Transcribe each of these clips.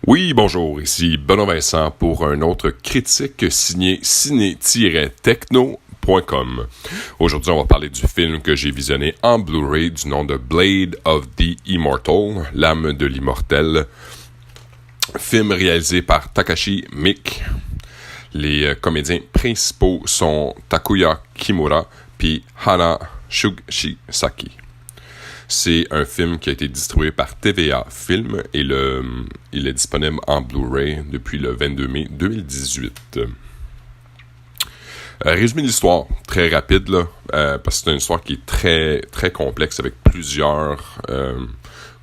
Oui, bonjour, ici Benoît Vincent pour un autre critique signé ciné-techno.com. Aujourd'hui, on va parler du film que j'ai visionné en Blu-ray du nom de Blade of the Immortal, l'âme de l'immortel. Film réalisé par Takashi Miike. Les comédiens principaux sont Takuya Kimura puis Hana Shugisaki. C'est un film qui a été distribué par TVA Film et il est disponible en Blu-ray depuis le 22 mai 2018. Résumé de l'histoire, très rapide, là, parce que c'est une histoire qui est très, très complexe avec plusieurs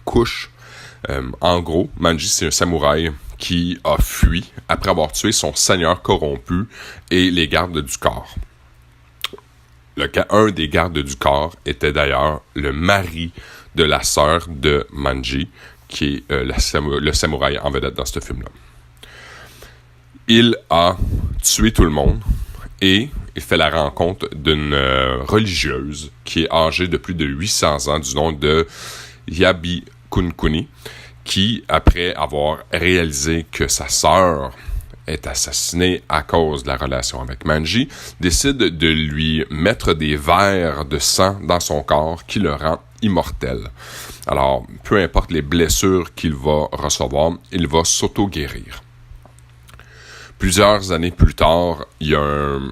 couches. En gros, Manji, c'est un samouraï qui a fui après avoir tué son seigneur corrompu et les gardes du corps. Un des gardes du corps était d'ailleurs le mari de la sœur de Manji, qui est le samouraï en vedette dans ce film-là. Il a tué tout le monde et il fait la rencontre d'une religieuse qui est âgée de plus de 800 ans du nom de Yabi Kunkuni, qui, après avoir réalisé que sa sœur est assassinée à cause de la relation avec Manji, décide de lui mettre des vers de sang dans son corps qui le rend immortel. Alors, peu importe les blessures qu'il va recevoir, il va s'auto-guérir. Plusieurs années plus tard, il y a un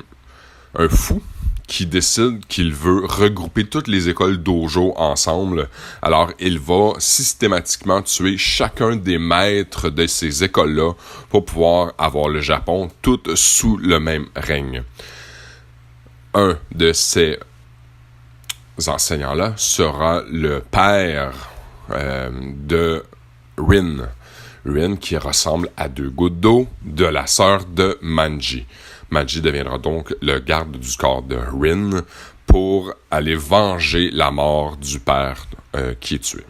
fou qui décide qu'il veut regrouper toutes les écoles dojo ensemble. Alors, il va systématiquement tuer chacun des maîtres de ces écoles-là pour pouvoir avoir le Japon tout sous le même règne. Un de ces enseignants-là sera le père de Rin. Rin qui ressemble à deux gouttes d'eau de la sœur de Manji. Manji deviendra donc le garde du corps de Rin pour aller venger la mort du père qui est tué.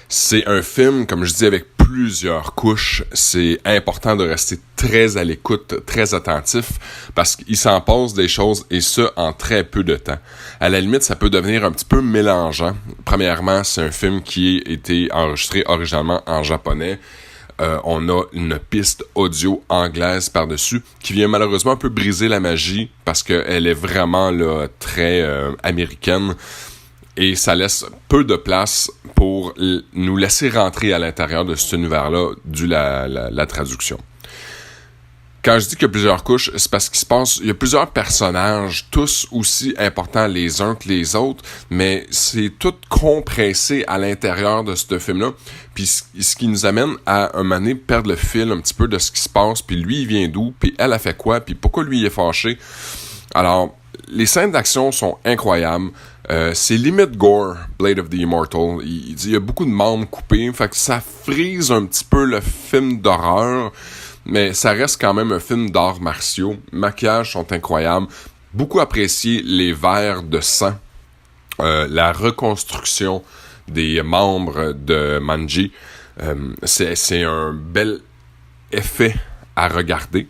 C'est un film, comme je dis, avec plusieurs couches. C'est important de rester très à l'écoute, très attentif, parce qu'il s'en passe des choses, et ça, en très peu de temps. À la limite, ça peut devenir un petit peu mélangeant. Premièrement, c'est un film qui a été enregistré originalement en japonais. On a une piste audio anglaise par-dessus qui vient malheureusement un peu briser la magie parce qu'elle est vraiment là, très américaine et ça laisse peu de place pour nous laisser rentrer à l'intérieur de cet univers-là dû la traduction. Quand je dis qu'il y a plusieurs couches, c'est parce il y a plusieurs personnages, tous aussi importants les uns que les autres, mais c'est tout compressé à l'intérieur de ce film-là. Puis ce qui nous amène à un moment donné perdre le fil un petit peu de ce qui se passe, puis lui, il vient d'où, puis elle a fait quoi, puis pourquoi lui, il est fâché. Alors, les scènes d'action sont incroyables. C'est limite gore, Blade of the Immortal. Il y a beaucoup de membres coupés, fait que ça frise un petit peu le film d'horreur. Mais ça reste quand même un film d'arts martiaux. Les maquillages sont incroyables. Beaucoup apprécié les vers de sang. La reconstruction des membres de Manji. C'est un bel effet à regarder.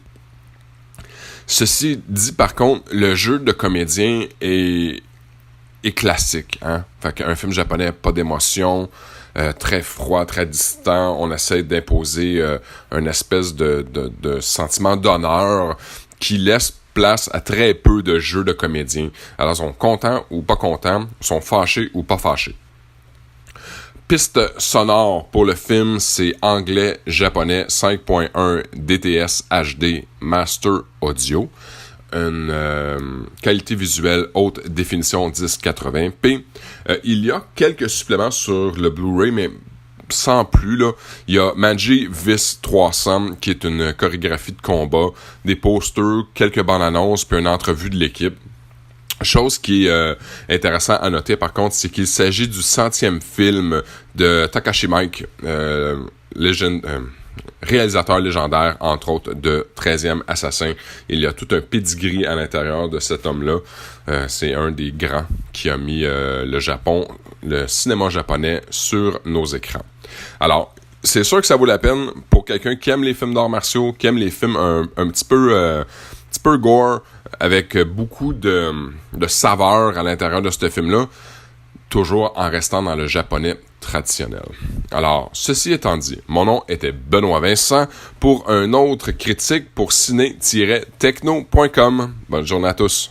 Ceci dit, par contre, le jeu de comédien est classique. Hein? Fait qu'un film japonais, pas d'émotion. Très froid, très distant. On essaie d'imposer une espèce de sentiment d'honneur qui laisse place à très peu de jeux de comédiens. Alors, ils sont contents ou pas contents, sont fâchés ou pas fâchés. Piste sonore pour le film, c'est anglais-japonais 5.1 DTS HD Master Audio. Une qualité visuelle haute définition 1080p. Il y a quelques suppléments sur le Blu-ray, mais sans plus, là. Il y a Manji Vis 300, qui est une chorégraphie de combat, des posters, quelques bandes annonces, puis une entrevue de l'équipe. Chose qui est intéressant à noter, par contre, c'est qu'il s'agit du 100e film de Takashi Miike, réalisateur légendaire, entre autres, de 13e Assassin. Il y a tout un pedigree à l'intérieur de cet homme-là. C'est un des grands qui a mis le cinéma japonais sur nos écrans. Alors, c'est sûr que ça vaut la peine pour quelqu'un qui aime les films d'arts martiaux, qui aime les films un petit peu gore, avec beaucoup de saveur à l'intérieur de ce film-là, toujours en restant dans le japonais traditionnelle. Alors, ceci étant dit, mon nom était Benoît Vincent pour un autre critique pour ciné-techno.com. Bonne journée à tous.